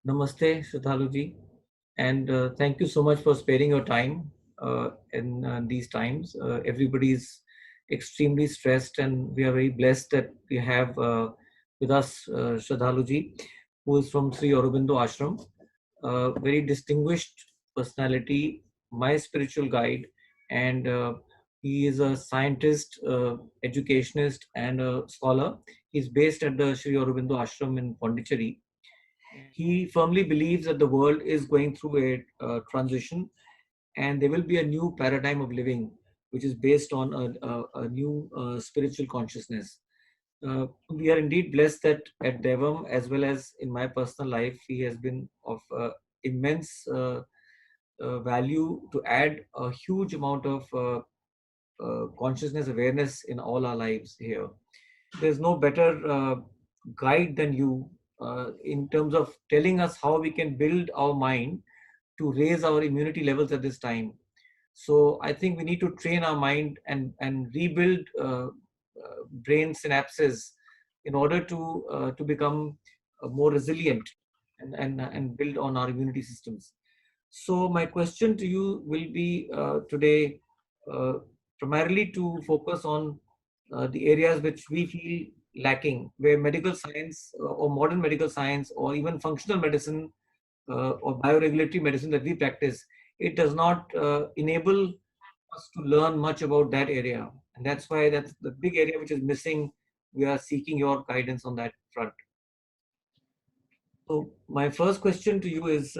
Namaste, Sraddhalu ji, and thank you so much for sparing your time in these times. Everybody is extremely stressed, and we are very blessed that we have with us Sraddhalu ji, who is from Sri Aurobindo Ashram, a very distinguished personality, my spiritual guide, and he is a scientist, educationist, and a scholar. He's based at the Sri Aurobindo Ashram in Pondicherry. He firmly believes that the world is going through a transition, and there will be a new paradigm of living, which is based on a new spiritual consciousness. We are indeed blessed that at Devam, as well as in my personal life, he has been of immense value to add a huge amount of consciousness awareness in all our lives here. There's no better guide than you in terms of telling us how we can build our mind to raise our immunity levels at this time. So I think we need to train our mind and rebuild brain synapses in order to become more resilient and build on our immunity systems. So my question to you will be today uh, primarily to focus on the areas which we feel lacking, where medical science or modern medical science or even functional medicine or bioregulatory medicine that we practice, it does not enable us to learn much about that area. And that's why that's the big area which is missing. We are seeking your guidance on that front. So my first question to you is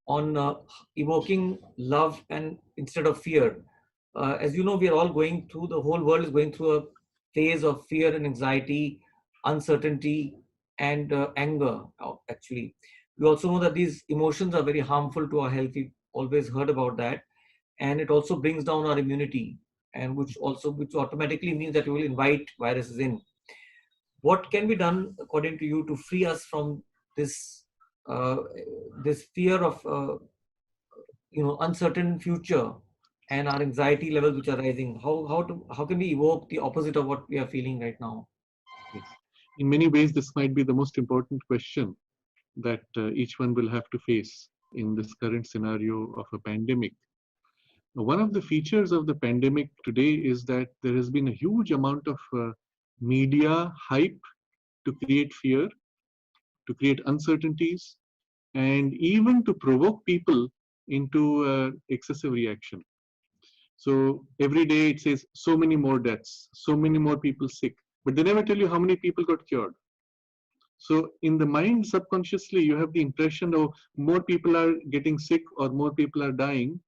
on evoking love and instead of fear. As you know, we are all going through, the whole world is going through a phase of fear and anxiety, uncertainty, and anger, actually. We also know that these emotions are very harmful to our health. We've always heard about that. And it also brings down our immunity, and which automatically means that we will invite viruses in. What can be done, according to you, to free us from this uh, this fear of uncertain future and our anxiety levels which are rising? How can we evoke the opposite of what we are feeling right now? Yes. In many ways, this might be the most important question that each one will have to face in this current scenario of a pandemic. One of the features of the pandemic today is that there has been a huge amount of media hype to create fear, to create uncertainties, and even to provoke people into excessive reaction. So every day it says so many more deaths, so many more people sick, but they never tell you how many people got cured. So in the mind, subconsciously, you have the impression of more people are getting sick or more people are dying.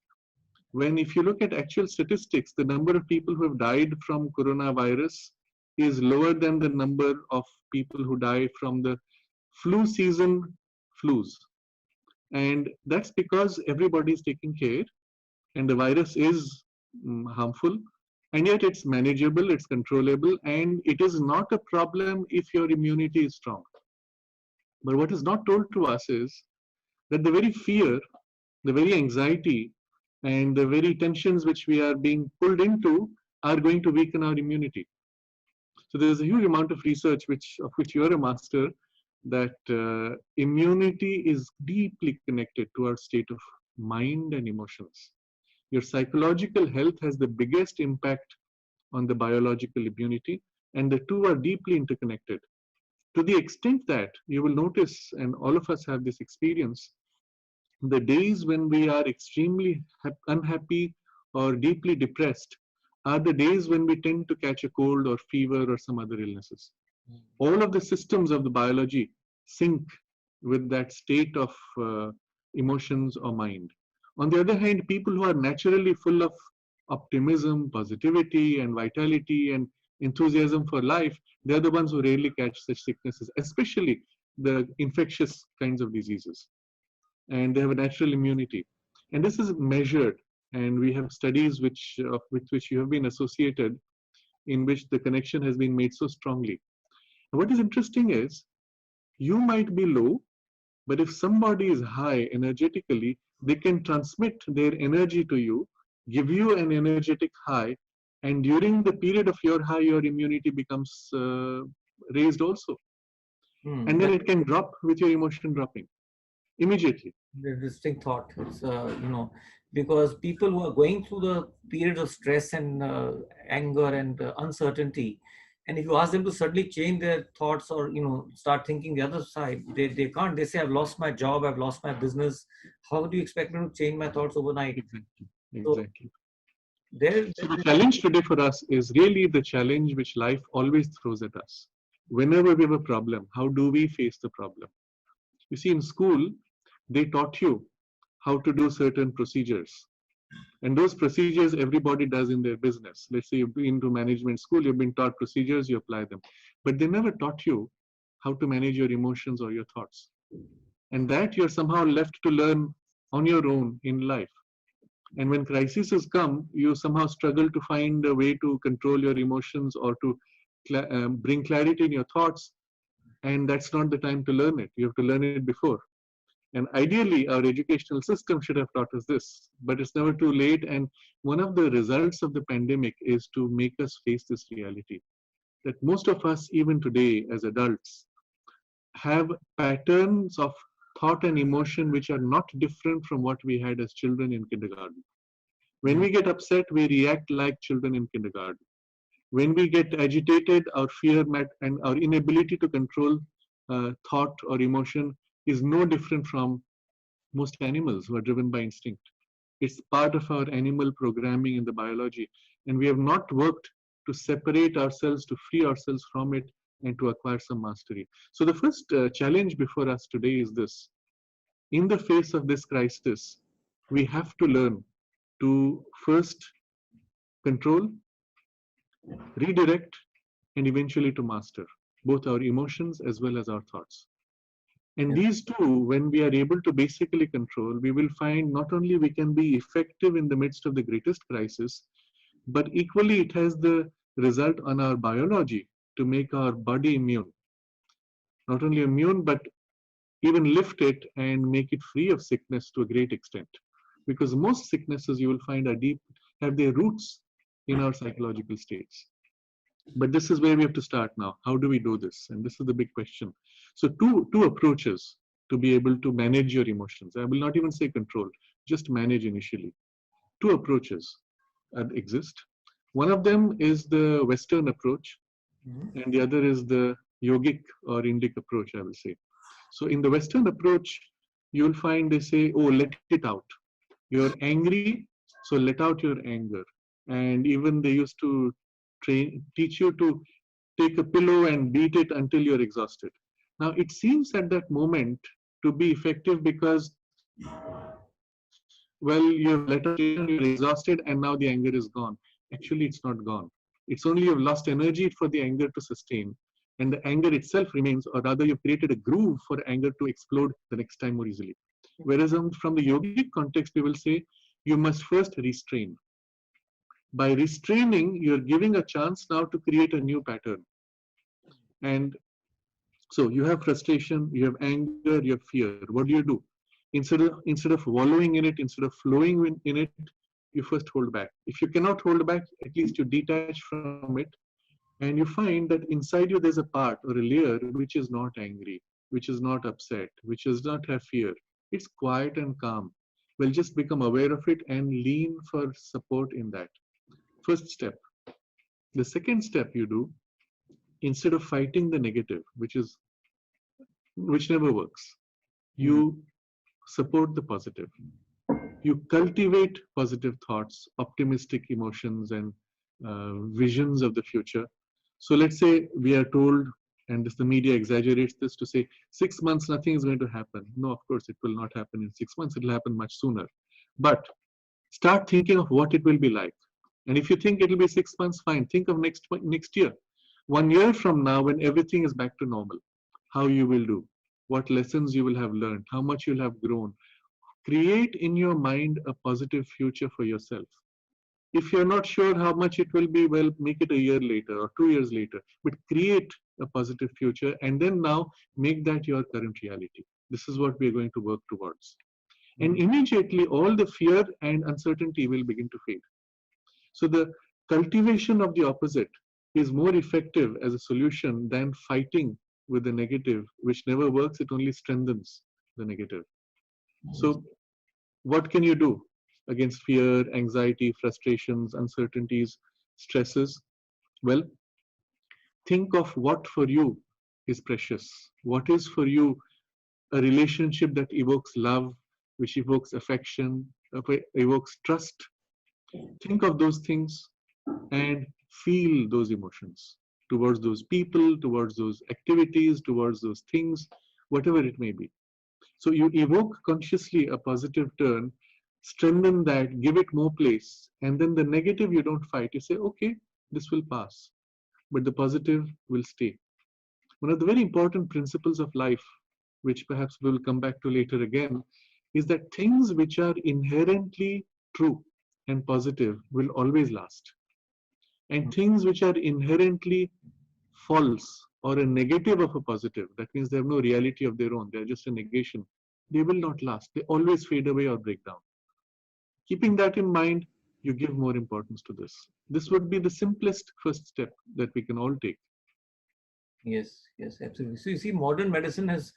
When if you look at actual statistics, the number of people who have died from coronavirus is lower than the number of people who die from the flu season flus. And that's because everybody is taking care and the virus is harmful, and yet it's manageable, it's controllable, and it is not a problem if your immunity is strong. But what is not told to us is that the very fear, the very anxiety, and the very tensions which we are being pulled into are going to weaken our immunity. So there's a huge amount of research of which you're a master, that immunity is deeply connected to our state of mind and emotions. Your psychological health has the biggest impact on the biological immunity, and the two are deeply interconnected. To the extent that you will notice, and all of us have this experience, the days when we are extremely unhappy or deeply depressed are the days when we tend to catch a cold or fever or some other illnesses. All of the systems of the biology sync with that state of emotions or mind. On the other hand, people who are naturally full of optimism, positivity, and vitality and enthusiasm for life, they're the ones who rarely catch such sicknesses, especially the infectious kinds of diseases. And they have a natural immunity. And this is measured, and we have studies with which you have been associated, in which the connection has been made so strongly. And what is interesting is, you might be low, but if somebody is high energetically, they can transmit their energy to you, give you an energetic high, and during the period of your high, your immunity becomes raised also. And then That it can drop with your emotion dropping. immediately. Interesting thought. It's because people who are going through the periods of stress and anger and uncertainty, and if you ask them to suddenly change their thoughts or start thinking the other side, they can't. They say, "I've lost my job, I've lost my business. How do you expect me to change my thoughts overnight?" Exactly. So Exactly. there, So the challenge today for us is really the challenge which life always throws at us. Whenever we have a problem, how do we face the problem? You see, in school, they taught you how to do certain procedures. And those procedures everybody does in their business. Let's say you've been into management school, you've been taught procedures, you apply them. But they never taught you how to manage your emotions or your thoughts. And that you're somehow left to learn on your own in life. And when crises come, you somehow struggle to find a way to control your emotions or to bring clarity in your thoughts. And that's not the time to learn it. You have to learn it before. And ideally, our educational system should have taught us this, but it's never too late. And one of the results of the pandemic is to make us face this reality that most of us, even today as adults, have patterns of thought and emotion which are not different from what we had as children in kindergarten. When we get upset, we react like children in kindergarten. When we get agitated, our fear and our inability to control thought or emotion is no different from most animals who are driven by instinct. It's part of our animal programming in the biology, and we have not worked to separate ourselves, to free ourselves from it, and to acquire some mastery. So, the first challenge before us today is this: in the face of this crisis, we have to learn to first control, redirect, and eventually to master both our emotions as well as our thoughts. And yeah, these two, when we are able to basically control, we will find not only we can be effective in the midst of the greatest crisis, but equally it has the result on our biology to make our body immune. Not only immune, but even lift it and make it free of sickness to a great extent. Because most sicknesses you will find are deep, have their roots in our psychological states. But this is where we have to start now. How do we do this? And this is the big question. So two approaches to be able to manage your emotions. I will not even say control, just manage initially. Two approaches exist. One of them is the Western approach, mhm, and the other is the yogic or Indic approach, I will say. So in the Western approach, you'll find they say, oh, let it out. You're angry, so let out your anger. And even they used to teach you to take a pillow and beat it until you're exhausted. Now, it seems at that moment to be effective because, well, you have let out frustration, you're exhausted, and now the anger is gone. Actually, it's not gone. It's only you've lost energy for the anger to sustain, and the anger itself remains, or rather, you've created a groove for anger to explode the next time more easily. Whereas from the yogic context, we will say you must first restrain. By restraining, you're giving a chance now to create a new pattern. And so you have frustration, you have anger, you have fear. What do? Instead of wallowing in it, instead of flowing in it, you first hold back. If you cannot hold back, at least you detach from it, and you find that inside you there's a part or a layer which is not angry, which is not upset, which does not have fear. It's quiet and calm. Well, just become aware of it and lean for support in that. First step. The second step you do, instead of fighting the negative, which never works, mhm, you support the positive. You cultivate positive thoughts, optimistic emotions, and visions of the future. So let's say we are told, and the media exaggerates this to say 6 months nothing is going to happen. No, of course it will not happen in 6 months. It will happen much sooner. But start thinking of what it will be like. And if you think it will be 6 months, fine. Think of next year, 1 year from now, when everything is back to normal, how you will do, what lessons you will have learned, how much you'll have grown. Create in your mind a positive future for yourself. If you're not sure how much it will be, well, make it a year later or 2 years later, but create a positive future and then now make that your current reality. This is what we're going to work towards. And mhm. immediately all the fear and uncertainty will begin to fade. So the cultivation of the opposite is more effective as a solution than fighting with the negative, which never works. It only strengthens the negative. Yes. So what can you do against fear, anxiety, frustrations, uncertainties, stresses? Well, think of what for you is precious. What is for you a relationship that evokes love, which evokes affection, evokes trust. Think of those things and feel those emotions towards those people, towards those activities, towards those things, whatever it may be. So you evoke consciously a positive turn, strengthen that, give it more place, and then the negative you don't fight. You say, okay, this will pass, but the positive will stay. One of the very important principles of life, which perhaps we'll come back to later again, is that things which are inherently true and positive will always last. And things which are inherently false or a negative of a positive, that means they have no reality of their own, they're just a negation, they will not last. They always fade away or break down. Keeping that in mind, you give more importance to this. This would be the simplest first step that we can all take. Yes, yes, absolutely. So you see, modern medicine has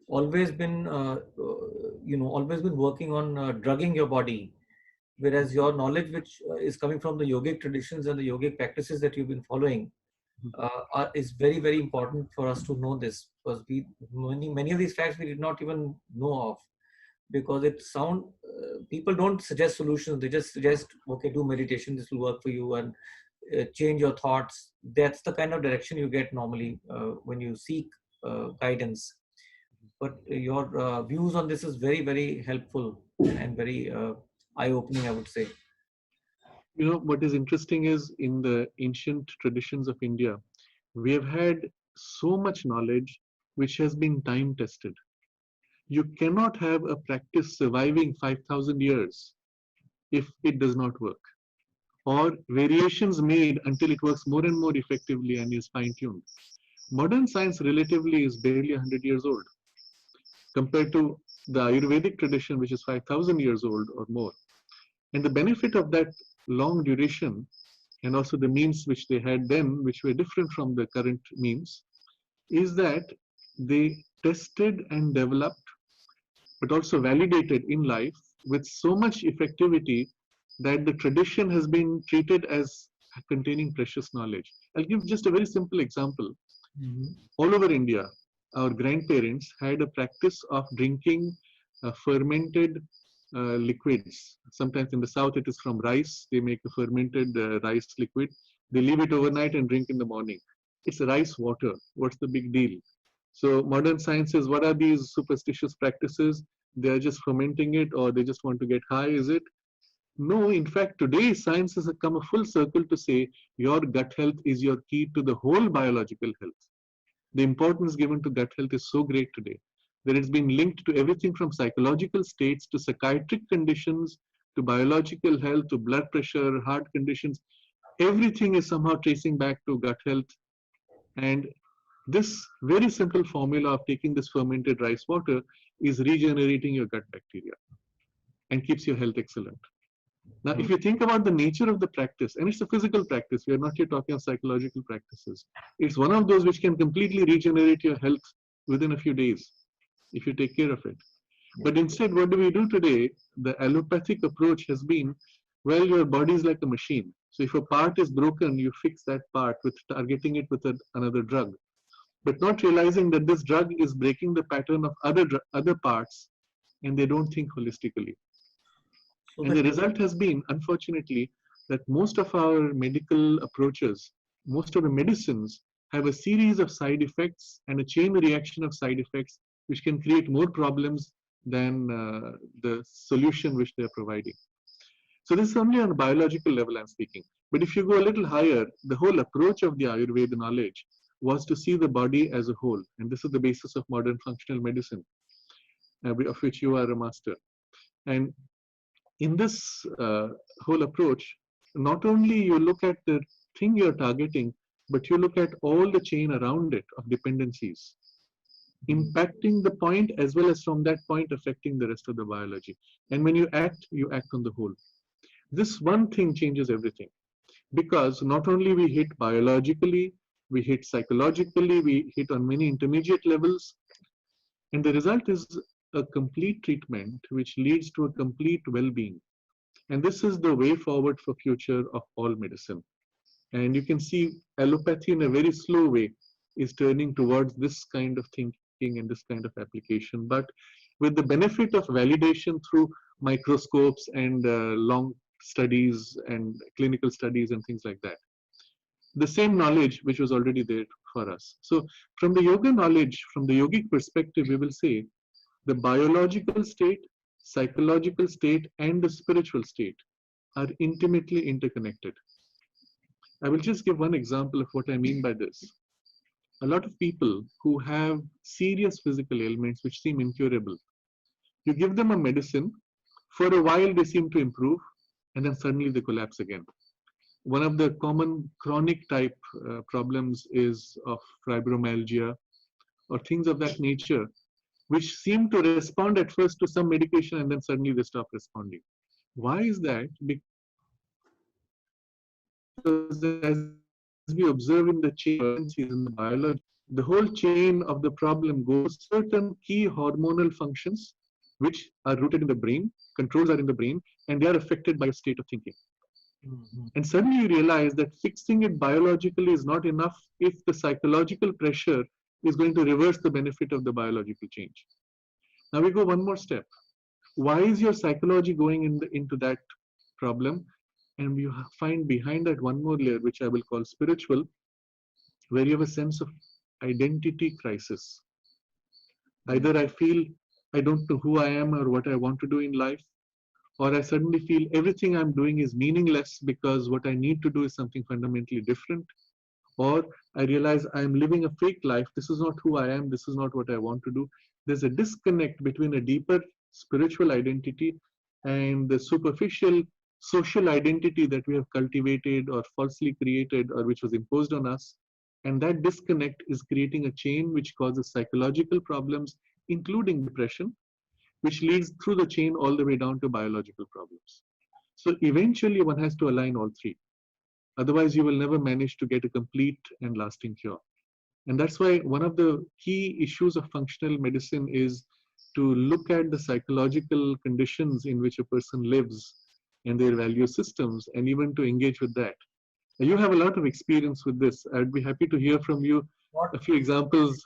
always been, always been working on drugging your body, whereas your knowledge, which is coming from the yogic traditions and the yogic practices that you've been following, is very, very important for us to know this, because many of these facts we did not even know of, because people don't suggest solutions. They just suggest, okay, do meditation, this will work for you, and change your thoughts. That's the kind of direction you get normally when you seek guidance. But your views on this is very, very helpful and very eye-opening, I would say. You know, what is interesting is in the ancient traditions of India, we have had so much knowledge which has been time tested. You cannot have a practice surviving 5,000 years if it does not work, or variations made until it works more and more effectively and is fine tuned. Modern science relatively is barely 100 years old compared to the Ayurvedic tradition, which is 5,000 years old or more. And the benefit of that long duration and also the means which they had then, which were different from the current means, is that they tested and developed, but also validated in life with so much effectivity that the tradition has been treated as containing precious knowledge. I'll give just a very simple example. Mhm. All over India, our grandparents had a practice of drinking fermented liquids. Sometimes in the south, it is from rice. They make a fermented rice liquid. They leave it overnight and drink in the morning. It's rice water. What's the big deal? So modern science says, what are these superstitious practices? They are just fermenting it, or they just want to get high, is it? No, in fact, today science has come a full circle to say your gut health is your key to the whole biological health. The importance given to gut health is so great today that it's been linked to everything from psychological states to psychiatric conditions to biological health to blood pressure, heart conditions. Everything is somehow tracing back to gut health. And this very simple formula of taking this fermented rice water is regenerating your gut bacteria and keeps your health excellent. Now, if you think about the nature of the practice, and it's a physical practice, we are not here talking of psychological practices. It's one of those which can completely regenerate your health within a few days if you take care of it. But instead, what do we do today? The allopathic approach has been, well, your body is like a machine. So if a part is broken, you fix that part with targeting it with another drug, but not realizing that this drug is breaking the pattern of other parts, and they don't think holistically. So And the that result has been, unfortunately, that most of our medical approaches, most of the medicines have a series of side effects and a chain reaction of side effects, which can create more problems than the solution which they're providing. So this is only on a biological level I'm speaking. But if you go a little higher, the whole approach of the Ayurveda knowledge was to see the body as a whole. And this is the basis of modern functional medicine, of which you are a master. And in this whole approach, not only you look at the thing you're targeting, but you look at all the chain around it of dependencies, impacting the point as well as from that point affecting the rest of the biology. And when you act on the whole. This one thing changes everything, because not only we hit biologically, we hit psychologically, we hit on many intermediate levels, and the result is a complete treatment which leads to a complete well-being. And this is the way forward for future of all medicine. And you can see allopathy in a very slow way is turning towards this kind of thinking and this kind of application, but with the benefit of validation through microscopes and long studies and clinical studies and things like that. The same knowledge which was already there for us. So from the yoga knowledge, from the yogic perspective, we will say the biological state, psychological state, and the spiritual state are intimately interconnected. I will just give one example of what I mean by this. A lot of people who have serious physical ailments which seem incurable, you give them a medicine, for a while they seem to improve, and then suddenly they collapse again. One of the common chronic type problems is of fibromyalgia or things of that nature, which seem to respond at first to some medication and then suddenly they stop responding. Why is that? Because as we observe in the chain of occurrences in the biology, the whole chain of the problem goes certain key hormonal functions which are rooted in the brain, controls are in the brain, and they are affected by a state of thinking. Mm-hmm. And suddenly you realize that fixing it biologically is not enough if the psychological pressure is going to reverse the benefit of the biological change. Now we go one more step. Why is your psychology going into that problem? And you find behind that one more layer, which I will call spiritual, where you have a sense of identity crisis. Either I feel I don't know who I am or what I want to do in life, or I suddenly feel everything I'm doing is meaningless because what I need to do is something fundamentally different, or I realize I'm living a fake life. This is not who I am. This is not what I want to do. There's a disconnect between a deeper spiritual identity and the superficial social identity that we have cultivated or falsely created or which was imposed on us. And that disconnect is creating a chain which causes psychological problems, including depression, which leads through the chain all the way down to biological problems. So eventually one has to align all three. Otherwise, you will never manage to get a complete and lasting cure. And that's why one of the key issues of functional medicine is to look at the psychological conditions in which a person lives and their value systems, and even to engage with that. You have a lot of experience with this. I'd be happy to hear from you a few examples.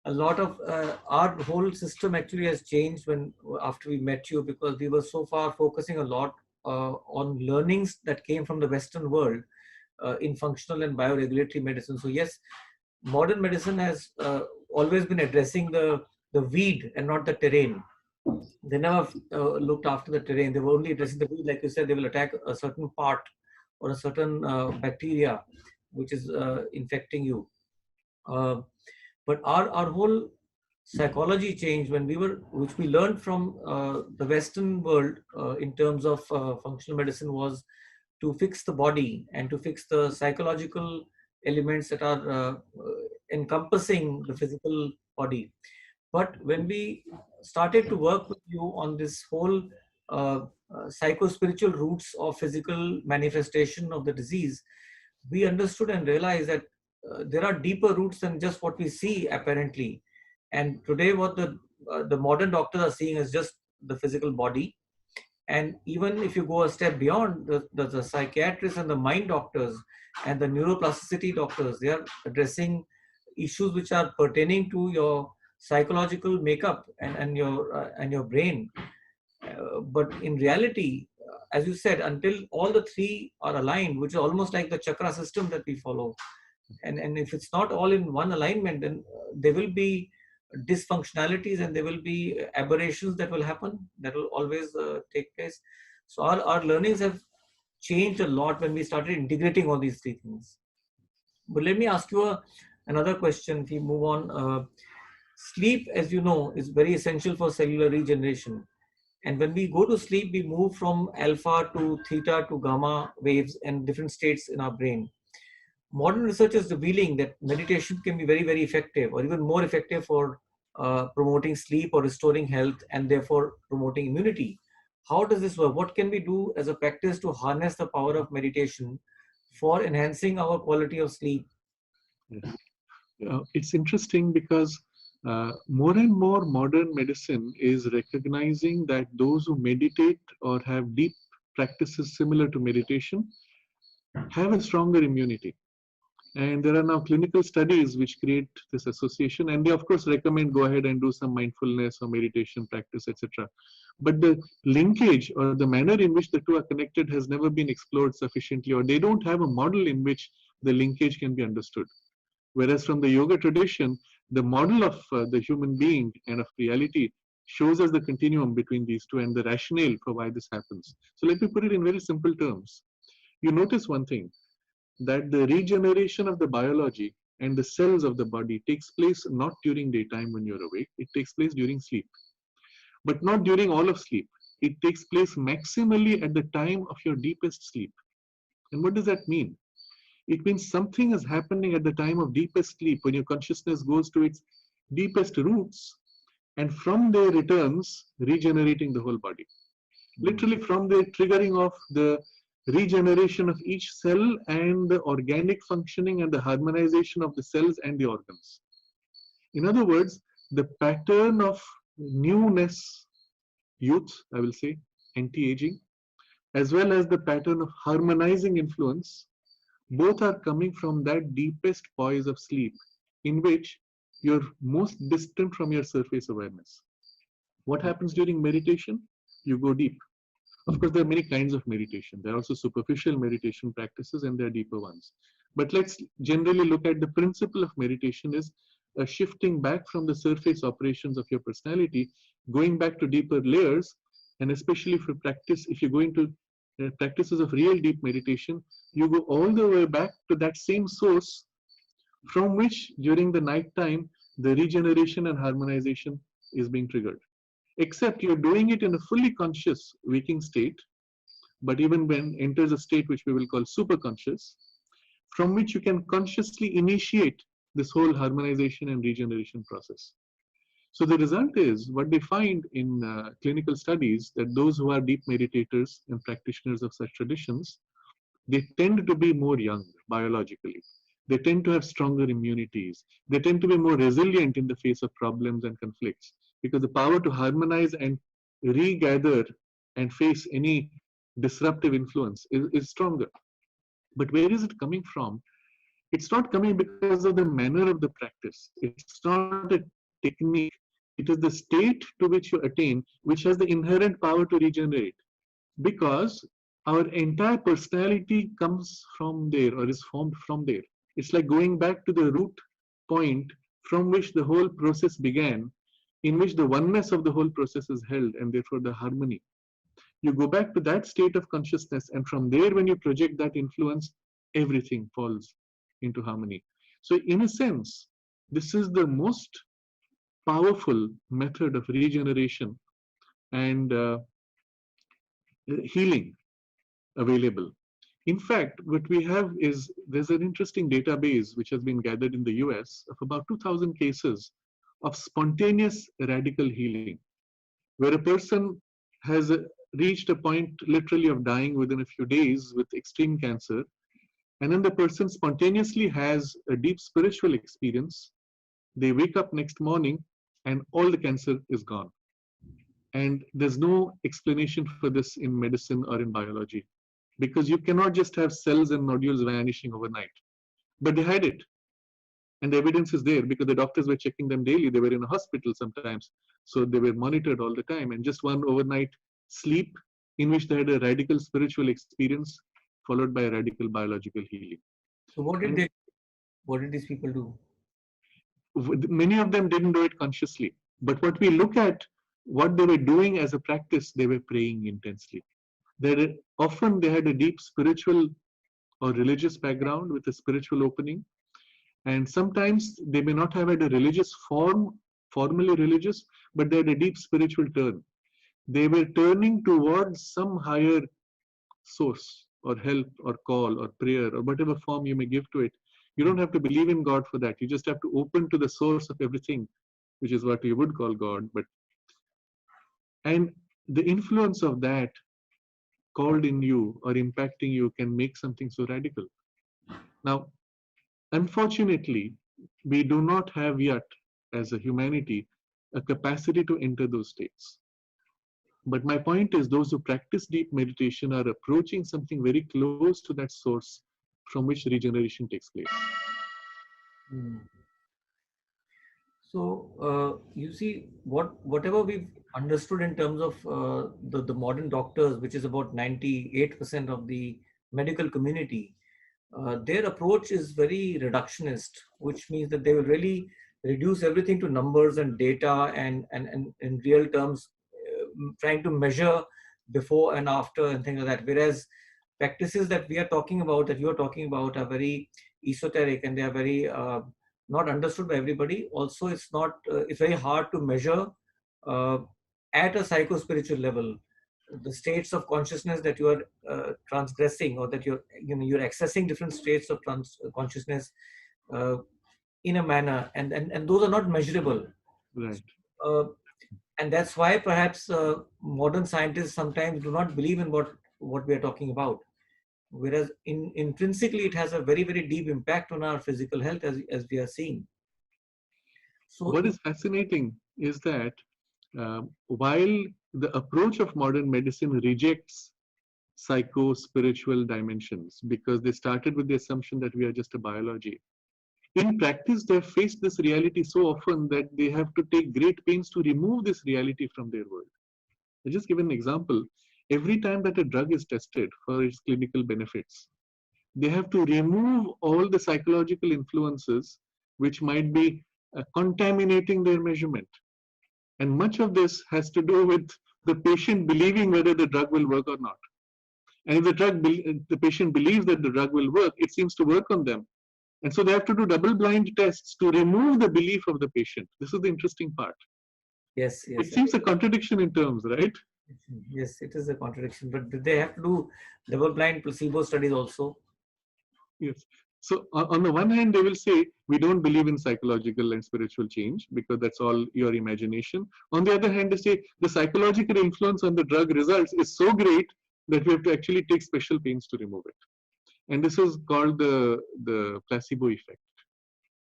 A lot of our whole system actually has changed when after we met you, because we were so far focusing a lot on learnings that came from the Western world in functional and bioregulatory medicine. So yes, modern medicine has always been addressing the weed and not the terrain. They never looked after the terrain. They were only addressing the weed. Like you said, they will attack a certain part or a certain bacteria which is infecting you. Uh, but our whole psychology changed when which we learned from the Western world in terms of functional medicine, was to fix the body and to fix the psychological elements that are encompassing the physical body. But when we started to work with you on this whole psycho-spiritual roots of physical manifestation of the disease, we understood and realized that there are deeper roots than just what we see apparently. And today what the modern doctors are seeing is just the physical body. And even if you go a step beyond, the psychiatrists and the mind doctors and the neuroplasticity doctors, they are addressing issues which are pertaining to your psychological makeup and your brain. But in reality, as you said, until all the three are aligned, which is almost like the chakra system that we follow, and if it's not all in one alignment, then there will be dysfunctionalities and there will be aberrations that will happen, that will always take place. So our learnings have changed a lot when we started integrating all these three things. But let me ask you another question if we move on. Sleep, as you know, is very essential for cellular regeneration. And when we go to sleep, we move from alpha to theta to gamma waves and different states in our brain. Modern research is revealing that meditation can be very, very effective, or even more effective for promoting sleep or restoring health and therefore promoting immunity. How does this work? What can we do as a practice to harness the power of meditation for enhancing our quality of sleep? It's interesting because More and more modern medicine is recognizing that those who meditate or have deep practices similar to meditation have a stronger immunity. And there are now clinical studies which create this association, and they of course recommend go ahead and do some mindfulness or meditation practice, etc. But the linkage or the manner in which the two are connected has never been explored sufficiently, or they don't have a model in which the linkage can be understood. Whereas from the yoga tradition, the model of the human being and of reality shows us the continuum between these two and the rationale for why this happens. So let me put it in very simple terms. You notice one thing, that the regeneration of the biology and the cells of the body takes place not during daytime when you're awake, it takes place during sleep. But not during all of sleep. It takes place maximally at the time of your deepest sleep. And what does that mean? It means something is happening at the time of deepest sleep when your consciousness goes to its deepest roots, and from there returns regenerating the whole body. Literally from the triggering of the regeneration of each cell and the organic functioning and the harmonization of the cells and the organs. In other words, the pattern of newness, youth, I will say, anti-aging, as well as the pattern of harmonizing influence, both are coming from that deepest poise of sleep in which you're most distant from your surface awareness. What happens during meditation? You go deep. Of course, there are many kinds of meditation. There are also superficial meditation practices and there are deeper ones. But let's generally look at the principle of meditation is a shifting back from the surface operations of your personality, going back to deeper layers, and especially for practice, if you go into practices of real deep meditation, you go all the way back to that same source from which during the night time, the regeneration and harmonization is being triggered. Except you're doing it in a fully conscious waking state, but even when enters a state which we will call superconscious, from which you can consciously initiate this whole harmonization and regeneration process. So the result is what they find in clinical studies, that those who are deep meditators and practitioners of such traditions, they tend to be more young biologically. They tend to have stronger immunities. They tend to be more resilient in the face of problems and conflicts, because the power to harmonize and regather and face any disruptive influence is stronger. But where is it coming from? It's not coming because of the manner of the practice. It's not a technique. It is the state to which you attain, which has the inherent power to regenerate. Because our entire personality comes from there or is formed from there. It's like going back to the root point from which the whole process began, in which the oneness of the whole process is held and therefore the harmony. You go back to that state of consciousness, and from there, when you project that influence, everything falls into harmony. So, in a sense, this is the most powerful method of regeneration and healing available. In fact, what we have is there's an interesting database which has been gathered in the US of about 2,000 cases of spontaneous radical healing, where a person has reached a point literally of dying within a few days with extreme cancer, and then the person spontaneously has a deep spiritual experience. They wake up next morning and all the cancer is gone. And there's no explanation for this in medicine or in biology, because you cannot just have cells and nodules vanishing overnight. But they had it. And the evidence is there because the doctors were checking them daily. They were in a hospital sometimes. So they were monitored all the time. And just one overnight sleep in which they had a radical spiritual experience followed by a radical biological healing. So what did And they? What did these people do? many of them didn't do it consciously. But what we look at, what they were doing as a practice, they were praying intensely. Often they had a deep spiritual or religious background with a spiritual opening. And sometimes they may not have had a religious form, formally religious, but they had a deep spiritual turn. They were turning towards some higher source or help or call or prayer or whatever form you may give to it. You don't have to believe in God for that. You just have to open to the source of everything, which is what you would call God. And the influence of that called in you or impacting you can make something so radical. Now, unfortunately, we do not have yet as a humanity a capacity to enter those states. But my point is, those who practice deep meditation are approaching something very close to that source from which regeneration takes place. Hmm. So you see, whatever we've understood in terms of the modern doctors, which is about 98% of the medical community, their approach is very reductionist, which means that they will really reduce everything to numbers and data and in real terms, trying to measure before and after and things like that. Whereas practices that we are talking about, that you are talking about, are very esoteric and they are very not understood by everybody. Also, it's very hard to measure uh, at a psycho-spiritual level the states of consciousness that you are transgressing, or that you're accessing different states of consciousness uh, in a manner, and those are not measurable. Right. uh, and that's why perhaps modern scientists sometimes do not believe in what we are talking about, whereas intrinsically it has a very very deep impact on our physical health, as we are seeing. So What is fascinating is that while the approach of modern medicine rejects psycho-spiritual dimensions because they started with the assumption that we are just a biology, in practice they have faced this reality so often that they have to take great pains to remove this reality from their world. I'll just give an example. Every time that a drug is tested for its clinical benefits, they have to remove all the psychological influences which might be contaminating their measurement. And much of this has to do with the patient believing whether the drug will work or not. And if the patient believes that the drug will work, it seems to work on them. And so they have to do double-blind tests to remove the belief of the patient. This is the interesting part. yes, It yes, seems a contradiction in terms, right? yes, it is a contradiction. But did they have to do double-blind placebo studies also? Yes. So on the one hand, they will say, we don't believe in psychological and spiritual change because that's all your imagination. On the other hand, they say the psychological influence on the drug results is so great that we have to actually take special pains to remove it. And this is called the placebo effect.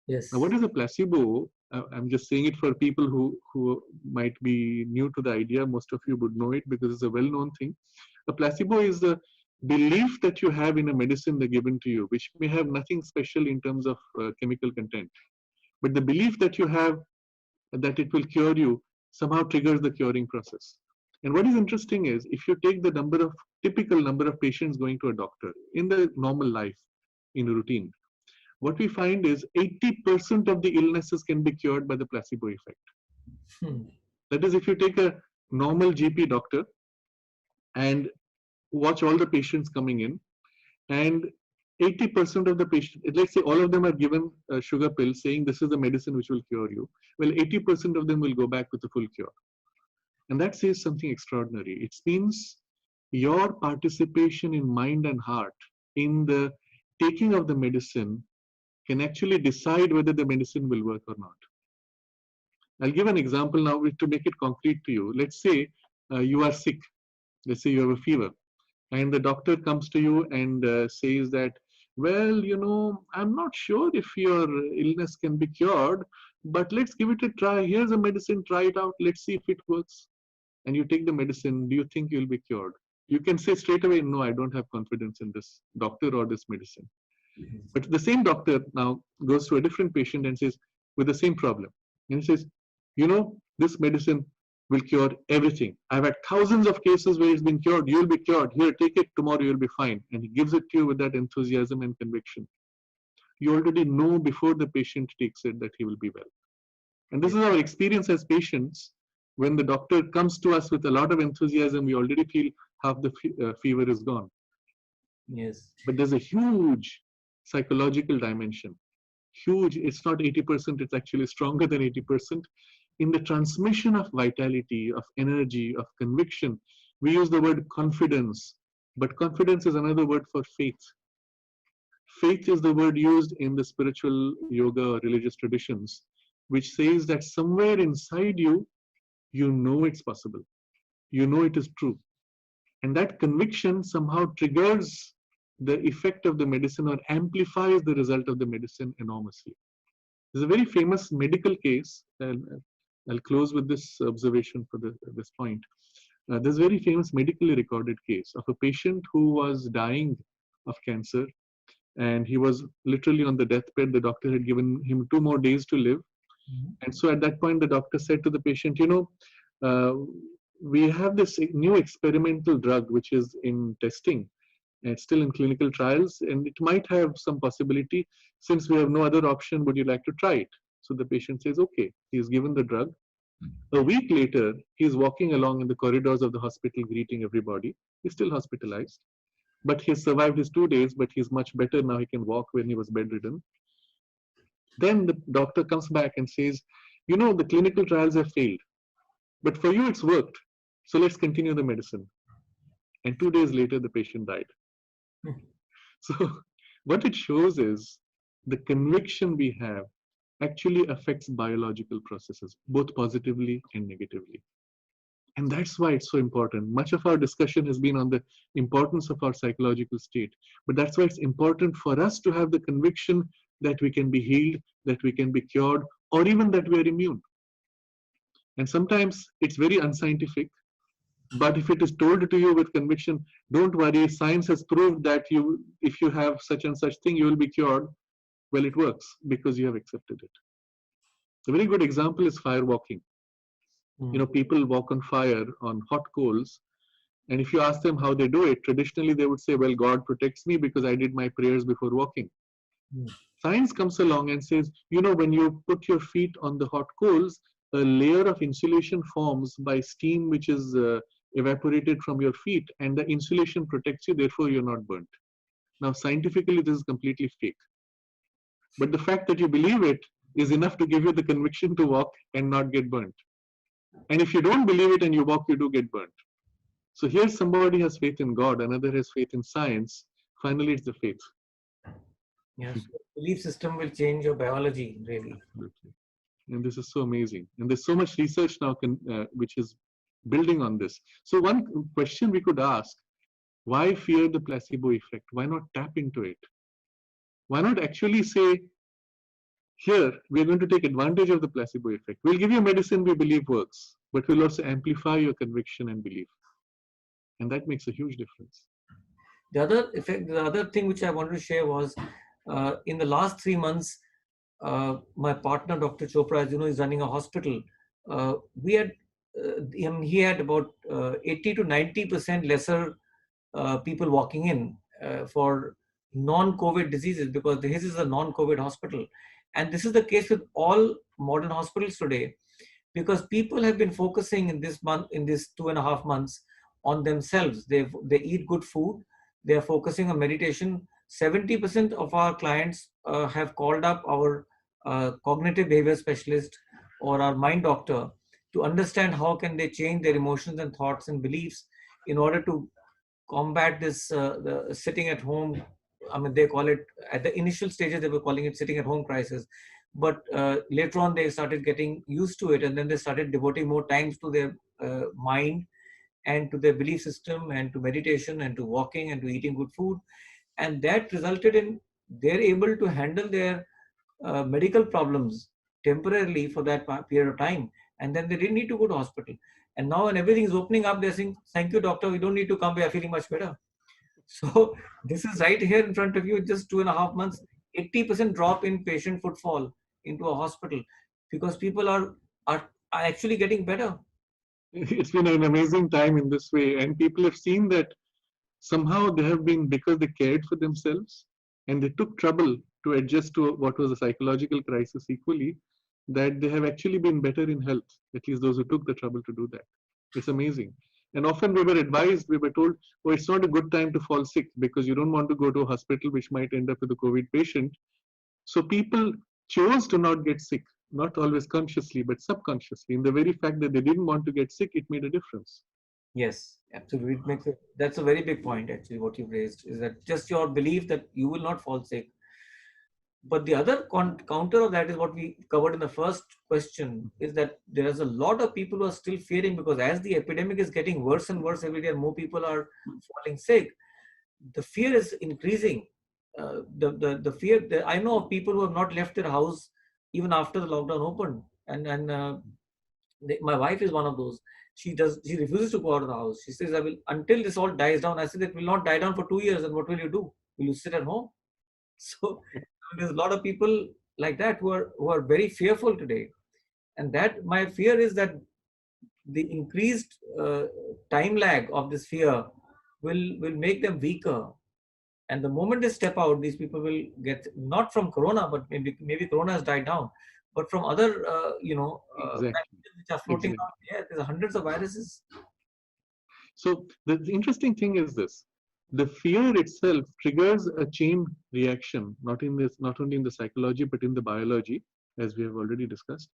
Now, Yes. what is a placebo? I'm just saying it for people who might be new to the idea. Most of you would know it because it's a well-known thing. A placebo is the belief that you have in a medicine they're given to you, which may have nothing special in terms of chemical content. But the belief that you have that it will cure you somehow triggers the curing process. And what is interesting is if you take the typical number of patients going to a doctor in the normal life, in routine, what we find is 80% of the illnesses can be cured by the placebo effect. Hmm. That is, if you take a normal GP doctor and watch all the patients coming in, and 80% of the patients, let's say all of them are given a sugar pill saying this is the medicine which will cure you. Well, 80% of them will go back with a full cure. And that says something extraordinary. It means your participation in mind and heart in the taking of the medicine can actually decide whether the medicine will work or not. I'll give an example now to make it concrete to you. Let's say you are sick. Let's say you have a fever, and the doctor comes to you and says that, well, I'm not sure if your illness can be cured, but let's give it a try. Here's a medicine, try it out. Let's see if it works. And you take the medicine. Do you think you'll be cured? You can say straight away, no, I don't have confidence in this doctor or this medicine. But the same doctor now goes to a different patient and says, with the same problem. And he says, this medicine will cure everything. I've had thousands of cases where it's been cured. You'll be cured. Here, take it. Tomorrow you'll be fine. And he gives it to you with that enthusiasm and conviction. You already know before the patient takes it that he will be well. And this is our experience as patients. When the doctor comes to us with a lot of enthusiasm, we already feel half the fever is gone. Yes. But there's a huge psychological dimension. Huge. It's not 80%, it's actually stronger than 80%. In the transmission of vitality, of energy, of conviction, we use the word confidence. But confidence is another word for faith. Faith is the word used in the spiritual yoga or religious traditions, which says that somewhere inside you, you know it's possible. You know it is true. And that conviction somehow triggers the effect of the medicine or amplifies the result of the medicine enormously. There's a very famous medical case, and I'll close with this observation for this point. There's a very famous medically recorded case of a patient who was dying of cancer, and he was literally on the deathbed. The doctor had given him 2 more days to live. Mhm. And so at that point, the doctor said to the patient, uh, we have this new experimental drug which is in testing. It's still in clinical trials, and it might have some possibility. Since we have no other option, would you like to try it? So the patient says, okay. He's given the drug. A week later, he's walking along in the corridors of the hospital, greeting everybody. He's still hospitalized, but he survived his 2 days, but he's much better now. He can walk when he was bedridden. Then the doctor comes back and says, the clinical trials have failed, but for you, it's worked. So let's continue the medicine. And 2 days later, the patient died. So what it shows is the conviction we have actually affects biological processes, both positively and negatively. And that's why it's so important. Much of our discussion has been on the importance of our psychological state. But that's why it's important for us to have the conviction that we can be healed, that we can be cured, or even that we are immune. And sometimes it's very unscientific. But if it is told to you with conviction, don't worry, science has proved that if you have such and such thing, you will be cured. Well, it works because you have accepted it. A very good example is fire walking. Mm. People walk on fire on hot coals. And if you ask them how they do it, traditionally they would say, well, God protects me because I did my prayers before walking. Mm. Science comes along and says, when you put your feet on the hot coals, a layer of insulation forms by steam which is evaporated from your feet, and the insulation protects you, therefore you're not burnt. Now, scientifically, this is completely fake. But the fact that you believe it is enough to give you the conviction to walk and not get burnt. And if you don't believe it and you walk, you do get burnt. So here somebody has faith in God, another has faith in science. Finally, it's the faith. Yes, belief system will change your biology, really. Absolutely. And this is so amazing. And there's so much research now which is building on this. So one question we could ask, why fear the placebo effect? Why not tap into it? Why not actually say, here, we're going to take advantage of the placebo effect. We'll give you a medicine we believe works, but we'll also amplify your conviction and belief. And that makes a huge difference. The other thing which I wanted to share was, in the last 3 months, my partner, Dr. Chopra, as you know, is running a hospital. We had, he had about 80 to 90% lesser people walking in for non-COVID diseases, because his is a non-COVID hospital. And this is the case with all modern hospitals today, because people have been focusing in this month, in this 2.5 months, on themselves. They eat good food. They are focusing on meditation. 70% of our clients have called up our cognitive behavior specialist or our mind doctor to understand how can they change their emotions and thoughts and beliefs in order to combat this the sitting at home. I mean, they call it, at the initial stages they were calling it sitting at home crisis, but later on they started getting used to it, and then they started devoting more times to their mind and to their belief system and to meditation and to walking and to eating good food. And that resulted in they're able to handle their medical problems temporarily for that period of time, and then they didn't need to go to hospital. And now when everything is opening up, they're saying, thank you doctor, we don't need to come, we are feeling much better. So this is right here in front of you, just 2.5 months, 80% drop in patient footfall into a hospital, because people are actually getting better. It's been an amazing time in this way. And people have seen that somehow they have been, because they cared for themselves and they took trouble to adjust to what was a psychological crisis equally, that they have actually been better in health, at least those who took the trouble to do that. It's amazing. And often we were told, oh, it's not a good time to fall sick because you don't want to go to a hospital which might end up with a COVID patient. So people chose to not get sick, not always consciously, but subconsciously. In the very fact that they didn't want to get sick, it made a difference. Yes, absolutely. That's a very big point, actually, what you've raised, is that just your belief that you will not fall sick. But the other counter of that is what we covered in the first question, is that there is a lot of people who are still fearing, because as the epidemic is getting worse and worse every day and more people are falling sick, the fear is increasing. The fear, I know of people who have not left their house even after the lockdown opened. And my wife is one of those. She refuses to go out of the house. She says, I will, until this all dies down. I said, it will not die down for 2 years. And what will you do? Will you sit at home? So there's a lot of people like that who are very fearful today. And that my fear is that the increased time lag of this fear will make them weaker. And the moment they step out, these people will get, not from corona, but maybe corona has died down, but from other Exactly. pathogens which are floating Exactly. out. Yeah, there's hundreds of viruses. So the interesting thing is this: the fear itself triggers a chain reaction, not only in the psychology but in the biology, as we have already discussed,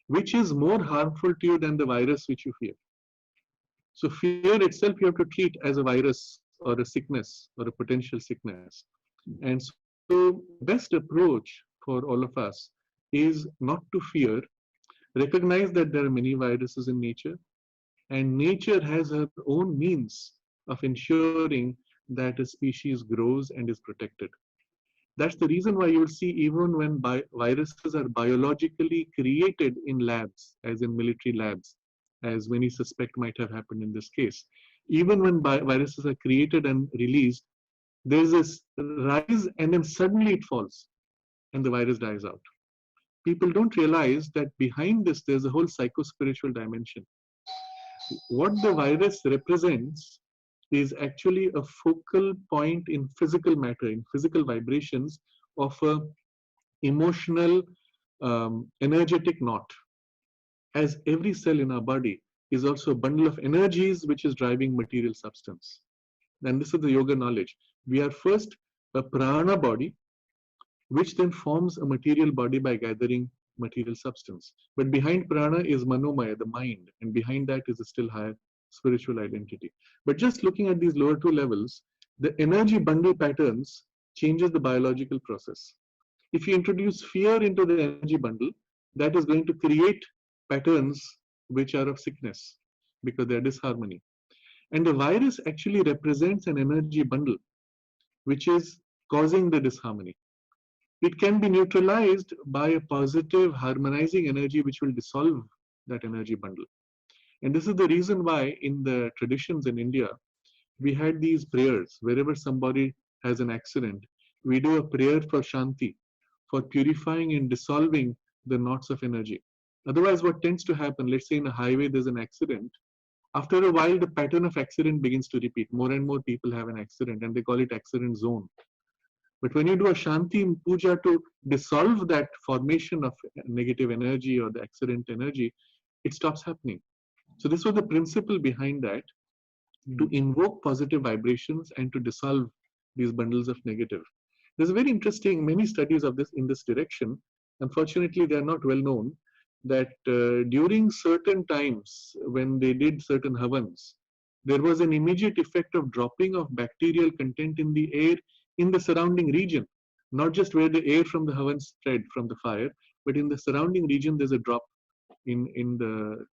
which is more harmful to you than the virus which you fear. So fear itself you have to treat as a virus or a sickness or a potential sickness. And so the best approach for all of us is not to fear, recognize that there are many viruses in nature, and nature has her own means of ensuring that a species grows and is protected. That's the reason why you will see even when viruses are biologically created in labs, as in military labs, as many suspect might have happened in this case. Even when viruses are created and released, there's this rise and then suddenly it falls and the virus dies out. People don't realize that behind this, there's a whole psycho-spiritual dimension. What the virus represents is actually a focal point in physical matter, in physical vibrations of a emotional, energetic knot. As every cell in our body is also a bundle of energies which is driving material substance. And this is the yoga knowledge. We are first a prana body, which then forms a material body by gathering material substance. But behind prana is manomaya, the mind, and behind that is a still higher spiritual identity. But just looking at these lower two levels, the energy bundle patterns changes the biological process. If you introduce fear into the energy bundle, that is going to create patterns which are of sickness because they are disharmony. And the virus actually represents an energy bundle which is causing the disharmony. It can be neutralized by a positive harmonizing energy which will dissolve that energy bundle. And this is the reason why in the traditions in India, we had these prayers. Wherever somebody has an accident, we do a prayer for Shanti, for purifying and dissolving the knots of energy. Otherwise, what tends to happen, let's say in a highway there's an accident, after a while the pattern of accident begins to repeat. More and more people have an accident and they call it accident zone. But when you do a Shanti puja to dissolve that formation of negative energy or the accident energy, it stops happening. So this was the principle behind that, to invoke positive vibrations and to dissolve these bundles of negative. There's a very interesting, many studies of this in this direction. Unfortunately, they are not well known, that during certain times when they did certain havans, there was an immediate effect of dropping of bacterial content in the air in the surrounding region, not just where the air from the havan spread from the fire, but in the surrounding region, there's a drop in the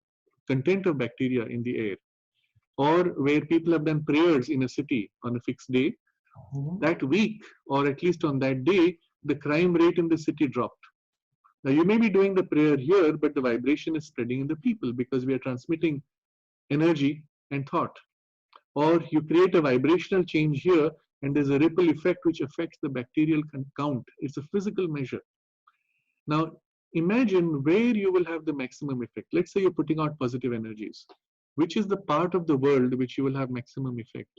content of bacteria in the air. Or where people have done prayers in a city on a fixed day, that week, or at least on that day, the crime rate in the city dropped. Now, you may be doing the prayer here, but the vibration is spreading in the people because we are transmitting energy and thought. Or you create a vibrational change here, and there's a ripple effect which affects the bacterial count. It's a physical measure. Now, imagine where you will have the maximum effect. Let's say you're putting out positive energies. Which is the part of the world which you will have maximum effect,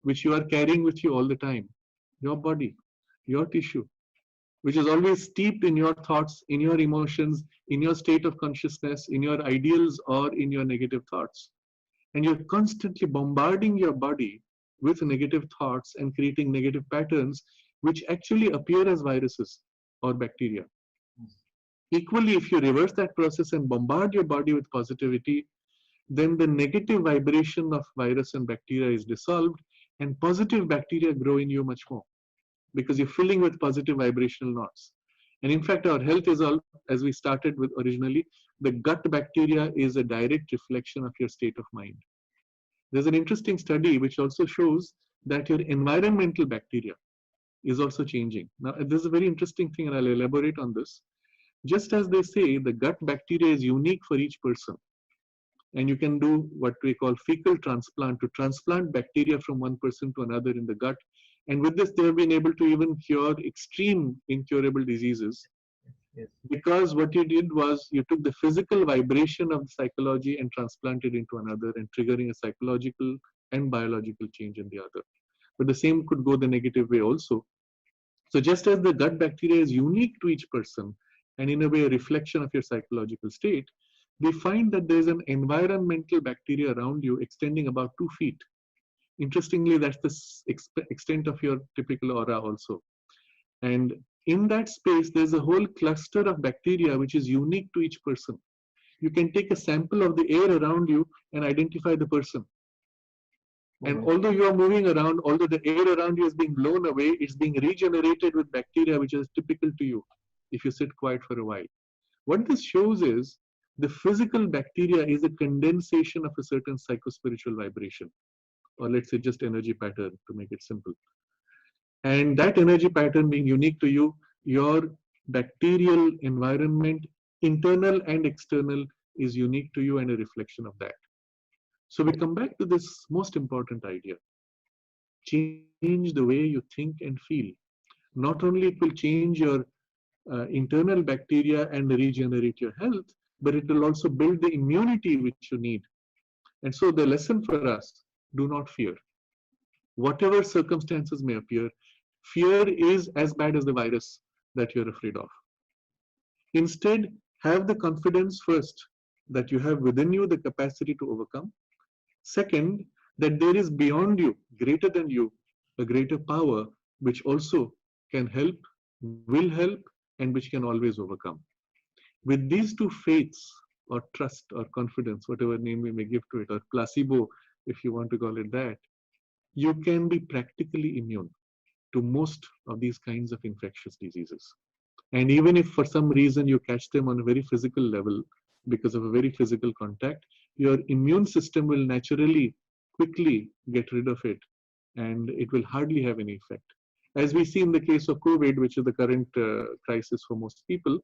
which you are carrying with you all the time? Your body, your tissue, which is always steeped in your thoughts, in your emotions, in your state of consciousness, in your ideals, or in your negative thoughts. And you're constantly bombarding your body with negative thoughts and creating negative patterns, which actually appear as viruses or bacteria. Equally, if you reverse that process and bombard your body with positivity, then the negative vibration of virus and bacteria is dissolved, and positive bacteria grow in you much more because you're filling with positive vibrational knots. And in fact, our health is all, as we started with originally, the gut bacteria is a direct reflection of your state of mind. There's an interesting study which also shows that your environmental bacteria is also changing. Now, this is a very interesting thing, and I'll elaborate on this. Just as they say, the gut bacteria is unique for each person. And you can do what we call fecal transplant, to transplant bacteria from one person to another in the gut. And with this, they have been able to even cure extreme incurable diseases, Yes. because what you did was you took the physical vibration of the psychology and transplanted into another, and triggering a psychological and biological change in the other. But the same could go the negative way also. So just as the gut bacteria is unique to each person and in a way a reflection of your psychological state, we find that there's an environmental bacteria around you extending about 2 feet. Interestingly, that's the extent of your typical aura also. And in that space, there's a whole cluster of bacteria which is unique to each person. You can take a sample of the air around you and identify the person. And although you are moving around, although the air around you is being blown away, it's being regenerated with bacteria which is typical to you if you sit quiet for a while. What this shows is the physical bacteria is a condensation of a certain psychospiritual vibration, or let's say just energy pattern to make it simple. And that energy pattern being unique to you, your bacterial environment, internal and external, is unique to you and a reflection of that. So we come back to this most important idea. Change the way you think and feel. Not only it will change your internal bacteria and regenerate your health, but it will also build the immunity which you need. And so the lesson for us, do not fear. Whatever circumstances may appear, fear is as bad as the virus that you're afraid of. Instead, have the confidence first that you have within you the capacity to overcome. Second, that there is beyond you, greater than you, a greater power which also can help, will help, and which can always overcome. With these two faiths, or trust, or confidence, whatever name we may give to it, or placebo, if you want to call it that, you can be practically immune to most of these kinds of infectious diseases. And even if for some reason you catch them on a very physical level, because of a very physical contact, your immune system will naturally, quickly get rid of it, and it will hardly have any effect. As we see in the case of COVID, which is the current crisis for most people,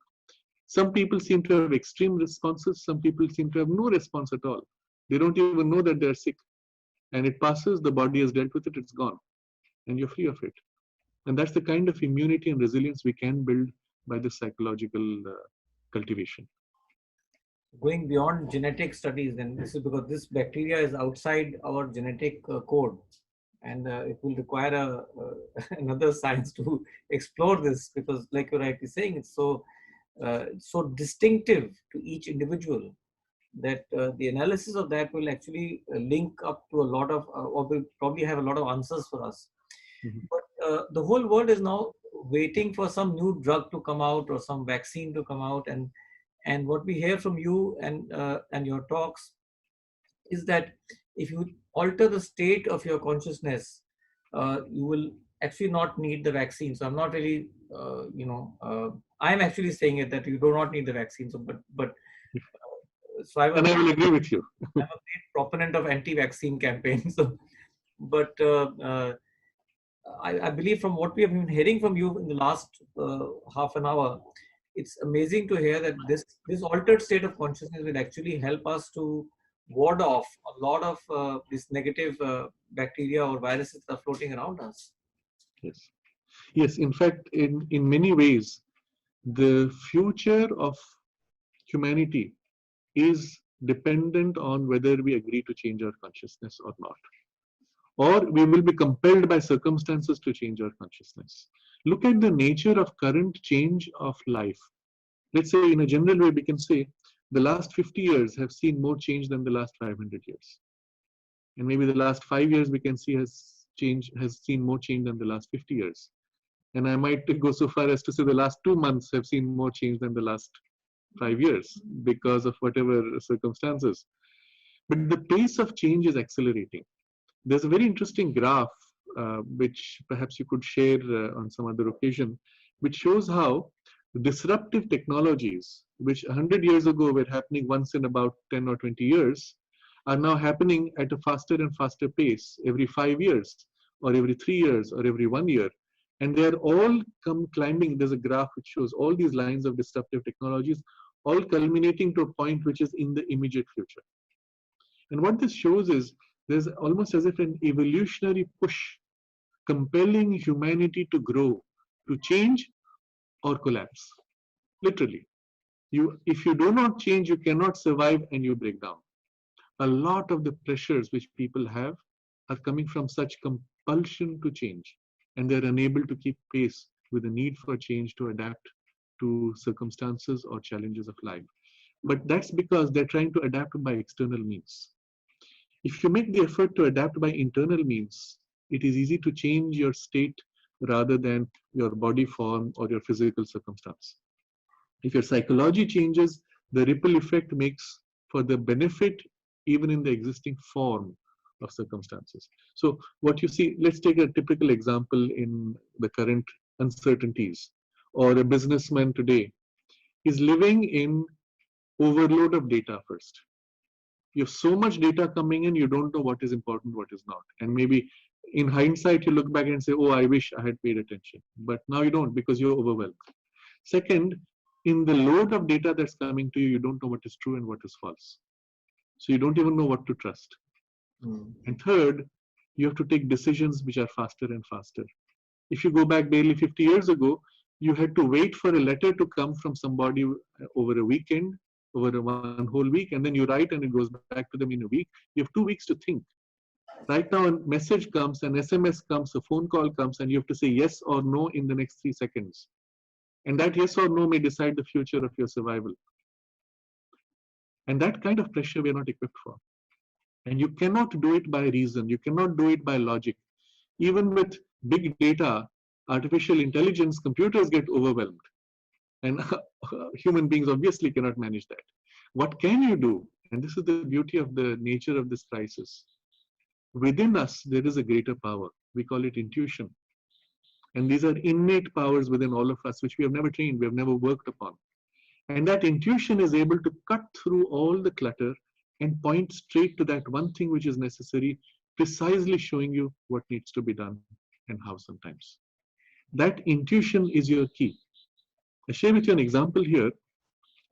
some people seem to have extreme responses, some people seem to have no response at all. They don't even know that they're sick. And it passes, the body has dealt with it, it's gone, and you're free of it. And that's the kind of immunity and resilience we can build by this psychological cultivation. Going beyond genetic studies, then this is because this bacteria is outside our genetic code, and it will require another science to explore this, because, like you're rightly saying, it's so distinctive to each individual that the analysis of that will actually link up to a lot of, or will probably have a lot of answers for us. Mhm. But the whole world is now waiting for some new drug to come out or some vaccine to come out, and what we hear from you and your talks is that if you alter the state of your consciousness, you will actually not need the vaccine. So I'm not really, I'm actually saying it that you do not need the vaccine. So, but so And I will agree with you. I'm a great proponent of anti-vaccine campaigns. So, but I believe from what we have been hearing from you in the last half an hour, it's amazing to hear that this altered state of consciousness will actually help us to ward off a lot of these negative bacteria or viruses that are floating around us. Yes. Yes, in fact, in many ways, the future of humanity is dependent on whether we agree to change our consciousness or not. Or we will be compelled by circumstances to change our consciousness. Look at the nature of current change of life. Let's say, in a general way, we can say the last 50 years have seen more change than the last 500 years. And maybe the last 5 years we can see has seen more change than the last 50 years. And I might go so far as to say the last 2 months have seen more change than the last 5 years because of whatever circumstances. But the pace of change is accelerating. There's a very interesting graph, which perhaps you could share on some other occasion, which shows how disruptive technologies, which 100 years ago were happening once in about 10 or 20 years, are now happening at a faster and faster pace every 5 years, or every 3 years, or every 1 year. And they are all climbing. There's a graph which shows all these lines of disruptive technologies, all culminating to a point which is in the immediate future. And what this shows is there's almost as if an evolutionary push compelling humanity to grow, to change or collapse. Literally. If you do not change, you cannot survive and you break down. A lot of the pressures which people have are coming from such compulsion to change, and they're unable to keep pace with the need for change to adapt to circumstances or challenges of life. But that's because they're trying to adapt by external means. If you make the effort to adapt by internal means, it is easy to change your state rather than your body form or your physical circumstance. If your psychology changes, the ripple effect makes for the benefit even in the existing form of circumstances. So what you see, let's take a typical example in the current uncertainties. Or a businessman today is living in overload of data first. You have so much data coming in, you don't know what is important, what is not. And maybe in hindsight, you look back and say, oh, I wish I had paid attention. But now you don't because you're overwhelmed. Second, in the load of data that's coming to you, you don't know what is true and what is false. So you don't even know what to trust. And third, you have to take decisions which are faster and faster. If you go back barely 50 years ago, you had to wait for a letter to come from somebody over a weekend, over one whole week, and then you write and it goes back to them in a week. You have 2 weeks to think. Right now, a message comes, an SMS comes, a phone call comes, and you have to say yes or no in the next 3 seconds. And that yes or no may decide the future of your survival. And that kind of pressure we are not equipped for. And you cannot do it by reason. You cannot do it by logic. Even with big data, artificial intelligence, computers get overwhelmed. And human beings obviously cannot manage that. What can you do? And this is the beauty of the nature of this crisis. Within us, there is a greater power. We call it intuition. And these are innate powers within all of us, which we have never trained, we have never worked upon. And that intuition is able to cut through all the clutter and point straight to that one thing which is necessary, precisely showing you what needs to be done and how sometimes. That intuition is your key. I share with you an example here.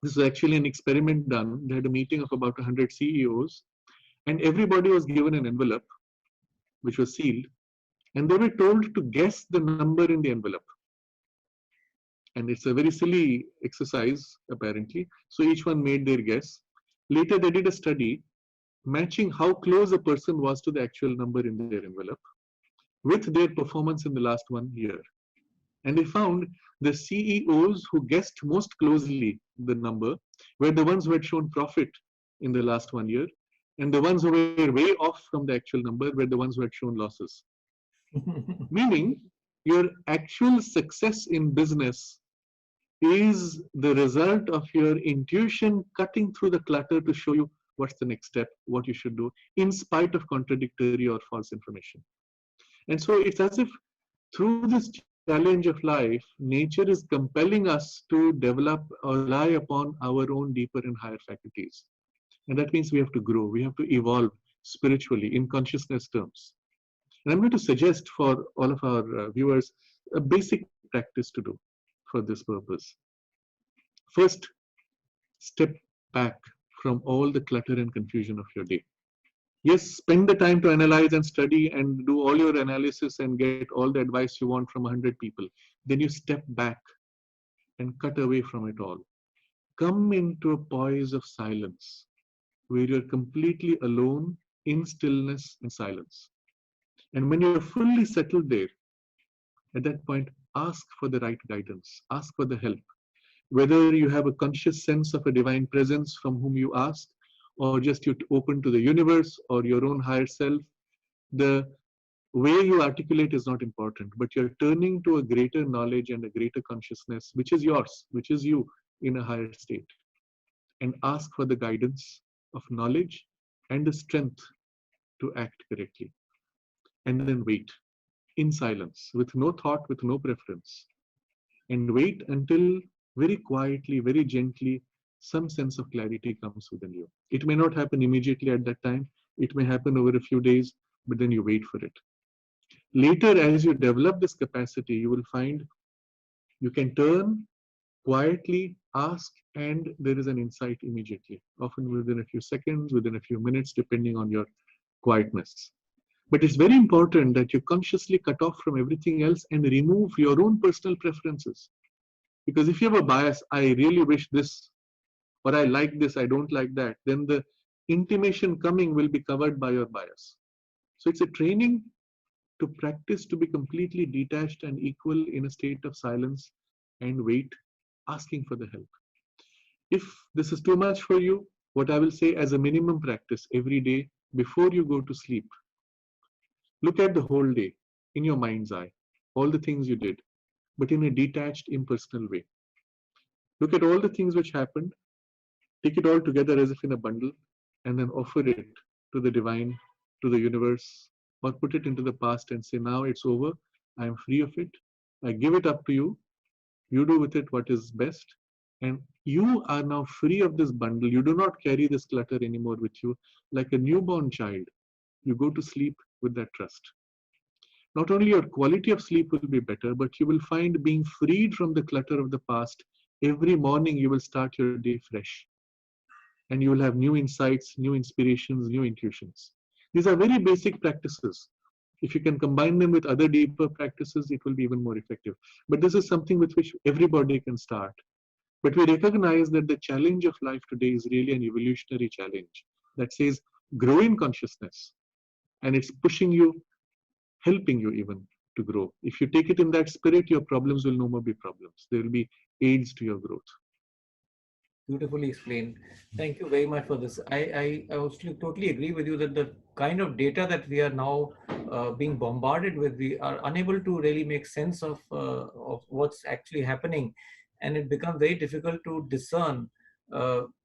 This is actually an experiment done. They had a meeting of about 100 CEOs, and everybody was given an envelope, which was sealed, and they were told to guess the number in the envelope. And it's a very silly exercise, apparently. So each one made their guess. Later, they did a study matching how close a person was to the actual number in their envelope with their performance in the last 1 year. And they found the CEOs who guessed most closely the number were the ones who had shown profit in the last 1 year. And the ones who were way off from the actual number were the ones who had shown losses. Meaning, your actual success in business is the result of your intuition cutting through the clutter to show you what's the next step, what you should do, in spite of contradictory or false information. And so it's as if through this challenge of life, nature is compelling us to develop or rely upon our own deeper and higher faculties. And that means we have to grow, we have to evolve spiritually in consciousness terms. And I'm going to suggest for all of our viewers a basic practice to do for this purpose. First, step back from all the clutter and confusion of your day. Yes, spend the time to analyze and study and do all your analysis and get all the advice you want from 100 people. Then you step back and cut away from it all. Come into a poise of silence where you're completely alone in stillness and silence. And when you're fully settled there, at that point, ask for the right guidance, ask for the help. Whether you have a conscious sense of a divine presence from whom you ask, or just you open to the universe or your own higher self, the way you articulate is not important, but you're turning to a greater knowledge and a greater consciousness, which is yours, which is you in a higher state. And ask for the guidance of knowledge and the strength to act correctly. And then wait in silence, with no thought, with no preference. And wait until very quietly, very gently, some sense of clarity comes within you. It may not happen immediately at that time. It may happen over a few days, but then you wait for it. Later, as you develop this capacity, you will find you can turn quietly, ask, and there is an insight immediately, often within a few seconds, within a few minutes, depending on your quietness. But it's very important that you consciously cut off from everything else and remove your own personal preferences. Because if you have a bias, I really wish this, or I like this, I don't like that, then the intimation coming will be covered by your bias. So it's a training to practice to be completely detached and equal in a state of silence and wait, asking for the help. If this is too much for you, what I will say as a minimum practice every day before you go to sleep, look at the whole day in your mind's eye, all the things you did, but in a detached, impersonal way. Look at all the things which happened, take it all together as if in a bundle, and then offer it to the divine, to the universe, or put it into the past and say, now it's over. I am free of it. I give it up to you. You do with it what is best. And you are now free of this bundle. You do not carry this clutter anymore with you. Like a newborn child, you go to sleep with that trust. Not only your quality of sleep will be better, but you will find being freed from the clutter of the past. Every morning, you will start your day fresh and you will have new insights, new inspirations, new intuitions. These are very basic practices. If you can combine them with other deeper practices, it will be even more effective. But this is something with which everybody can start. But we recognize that the challenge of life today is really an evolutionary challenge that says grow in consciousness. And it's pushing you, helping you even to grow. If you take it in that spirit, your problems will no more be problems. They will be aids to your growth. Beautifully explained. Thank you very much for this. I actually totally agree with you that the kind of data that we are now being bombarded with, we are unable to really make sense of what's actually happening, and it becomes very difficult to discern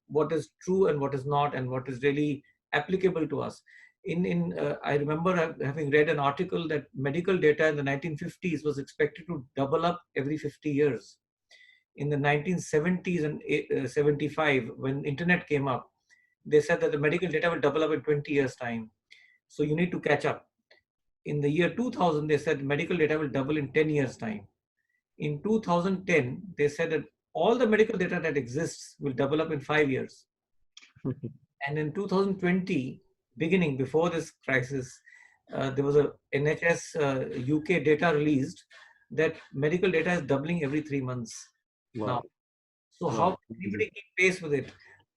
what is true and what is not, and what is really applicable to us. I remember having read an article that medical data in the 1950s was expected to double up every 50 years. In the 1970s and 75, when internet came up, they said that the medical data will double up in 20 years time, so you need to catch up. In the year 2000, they said medical data will double in 10 years time. In 2010, they said that all the medical data that exists will double up in 5 years. And in 2020, beginning before this crisis, there was a NHS UK data released that medical data is doubling every 3 months now. Wow. So how Wow. can anybody keep pace with it?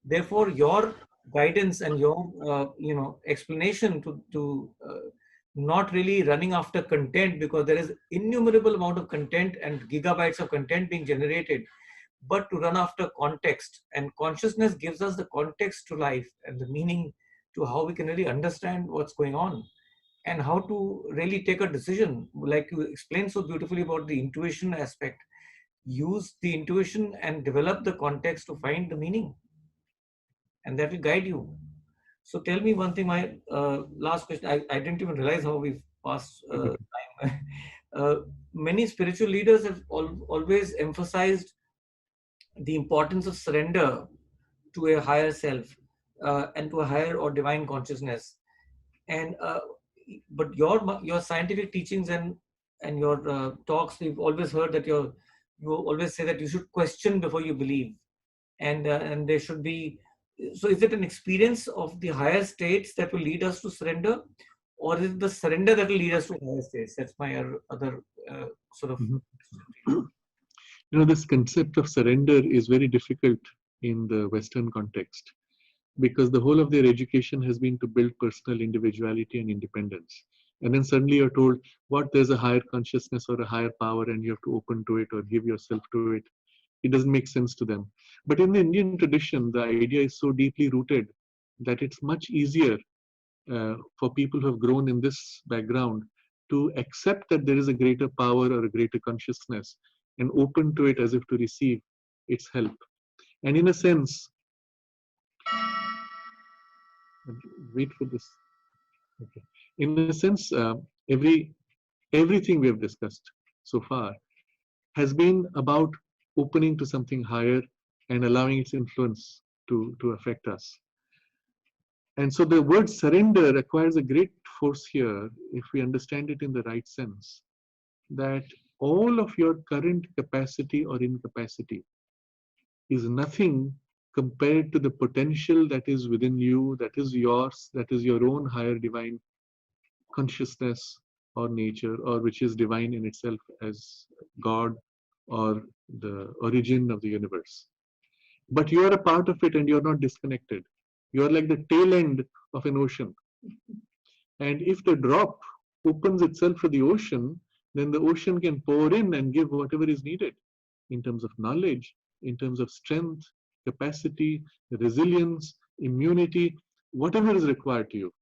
Therefore, your guidance and your explanation to not really running after content, because there is innumerable amount of content and gigabytes of content being generated, but to run after context, and consciousness gives us the context to life and the meaning to how we can really understand what's going on and how to really take a decision, like you explained so beautifully about the intuition aspect. Use the intuition and develop the context to find the meaning, and that will guide you. So tell me one thing, my last question. I didn't even realize how we've passed time. Many spiritual leaders have always emphasized the importance of surrender to a higher self, and to a higher or divine consciousness. And but your scientific teachings and your talks, we've always heard that you always say that you should question before you believe, and there should be. So is it an experience of the higher states that will lead us to surrender, or is it the surrender that will lead us to higher states? That's my other sort of Mhm. question to you. This concept of surrender is very difficult in the Western context because the whole of their education has been to build personal individuality and independence. And then suddenly you're told, what, there's a higher consciousness or a higher power, and you have to open to it or give yourself to it. It doesn't make sense to them. But in the Indian tradition, the idea is so deeply rooted that it's much easier for people who have grown in this background to accept that there is a greater power or a greater consciousness and open to it as if to receive its help. And in a sense, wait for this. Okay. In a sense, everything we have discussed so far has been about opening to something higher and allowing its influence to affect us. And so the word surrender acquires a great force here if we understand it in the right sense, that all of your current capacity or incapacity is nothing compared to the potential that is within you, that is yours, that is your own higher divine consciousness or nature, or which is divine in itself as God or the origin of the universe. But you are a part of it and you're not disconnected. You are like the tail end of an ocean. And if the drop opens itself to the ocean, then the ocean can pour in and give whatever is needed in terms of knowledge, in terms of strength, capacity, resilience, immunity, whatever is required to you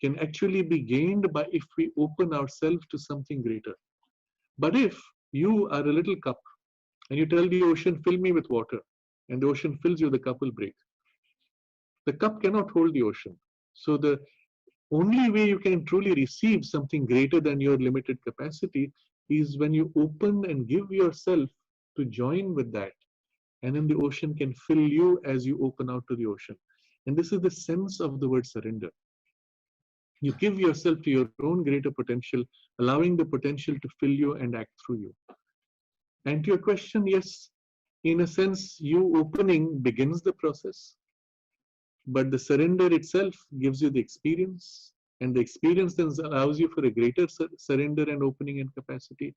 can actually be gained by if we open ourselves to something greater. But if you are a little cup and you tell the ocean, fill me with water, and the ocean fills you, the cup will break. The cup cannot hold the ocean. So the only way you can truly receive something greater than your limited capacity is when you open and give yourself to join with that. And then the ocean can fill you as you open out to the ocean. And this is the sense of the word surrender. You give yourself to your own greater potential, allowing the potential to fill you and act through you. And to your question, yes, in a sense, you opening begins the process, but the surrender itself gives you the experience, and the experience then allows you for a greater surrender and opening and capacity,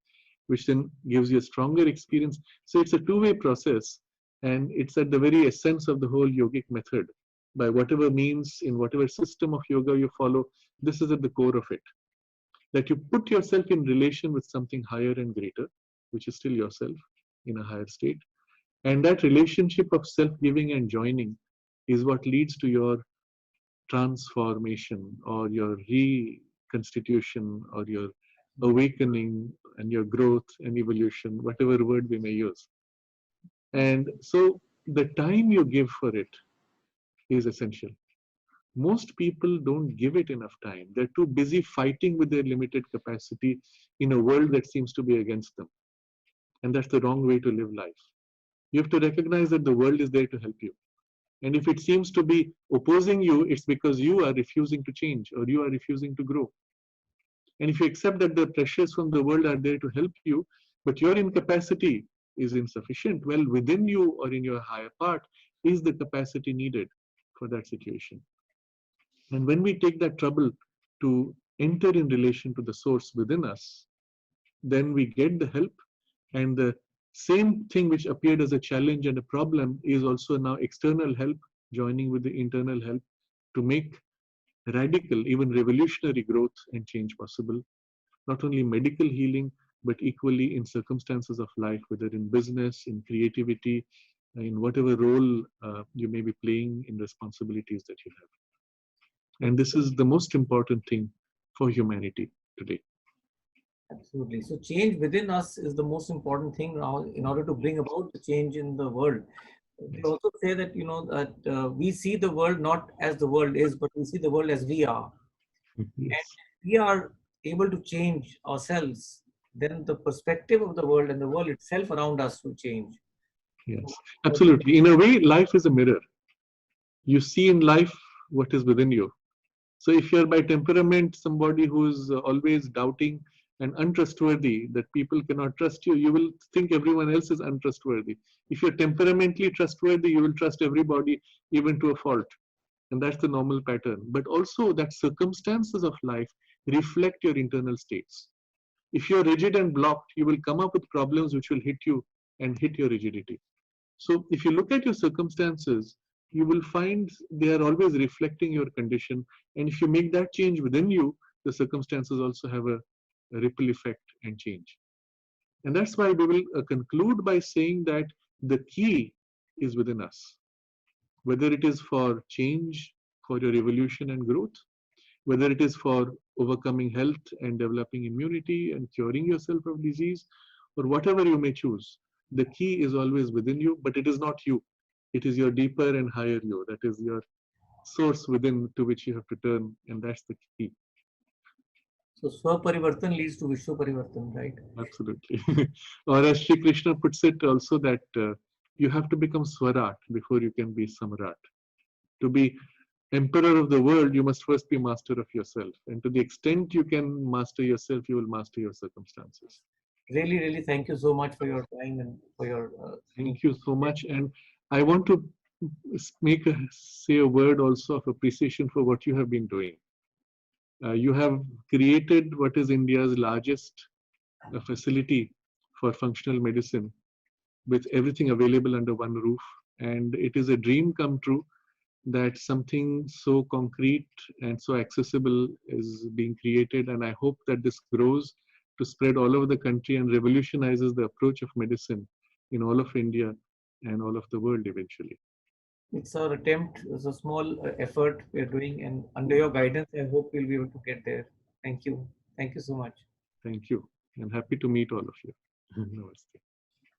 which then gives you a stronger experience. So it's a two-way process, and it's at the very essence of the whole yogic method. By whatever means, in whatever system of yoga you follow, this is at the core of it. That you put yourself in relation with something higher and greater, which is still yourself in a higher state. And that relationship of self-giving and joining is what leads to your transformation or your reconstitution or your awakening and your growth and evolution, whatever word we may use. And so the time you give for it is essential. Most people don't give it enough time. They're too busy fighting with their limited capacity in a world that seems to be against them. And that's the wrong way to live life. You have to recognize that the world is there to help you. And if it seems to be opposing you, it's because you are refusing to change or you are refusing to grow. And if you accept that the pressures from the world are there to help you, but your incapacity is insufficient, well, within you or in your higher part is the capacity needed for that situation. And when we take that trouble to enter in relation to the source within us, then we get the help, and the same thing which appeared as a challenge and a problem is also now external help joining with the internal help to make radical, even revolutionary growth and change possible. Not only medical healing, but equally in circumstances of life, whether in business, in creativity, in whatever role you may be playing in responsibilities that you have. And this is the most important thing for humanity today. Absolutely. So change within us is the most important thing now in order to bring about the change in the world. They also say that, that we see the world not as the world is, but we see the world as we are. Yes. And we are able to change ourselves, then the perspective of the world and the world itself around us will change. Yes, absolutely. In a way, life is a mirror. You see in life what is within you. So if you're by temperament somebody who's always doubting and untrustworthy, that people cannot trust you, you will think everyone else is untrustworthy. If you're temperamentally trustworthy, you will trust everybody, even to a fault. And that's the normal pattern. But also that circumstances of life reflect your internal states. If you're rigid and blocked, you will come up with problems which will hit you and hit your rigidity. So if you look at your circumstances, you will find they are always reflecting your condition. And if you make that change within you, the circumstances also have a ripple effect and change. And that's why we will conclude by saying that the key is within us. Whether it is for change, for your evolution and growth, whether it is for overcoming health and developing immunity and curing yourself of disease, or whatever you may choose, the key is always within you, but it is not you. It is your deeper and higher you. That is your source within to which you have to turn, and that's the key. So Swaparivartan leads to Vishwa Parivartan, right? Absolutely. Or as Sri Krishna puts it also, that you have to become Swarat before you can be Samrat. To be emperor of the world, you must first be master of yourself. And to the extent you can master yourself, you will master your circumstances. Really, really, thank you so much for your time and for your Thank you so much. And I want to say a word also of appreciation for what you have been doing. You have created what is India's largest facility for functional medicine with everything available under one roof. And it is a dream come true that something so concrete and so accessible is being created. And I hope that this grows to spread all over the country and revolutionizes the approach of medicine in all of India and all of the world eventually. It's our attempt, it's a small effort we're doing, and under your guidance, I hope we'll be able to get there. Thank you. Thank you so much. Thank you. I'm happy to meet all of you. Namaste.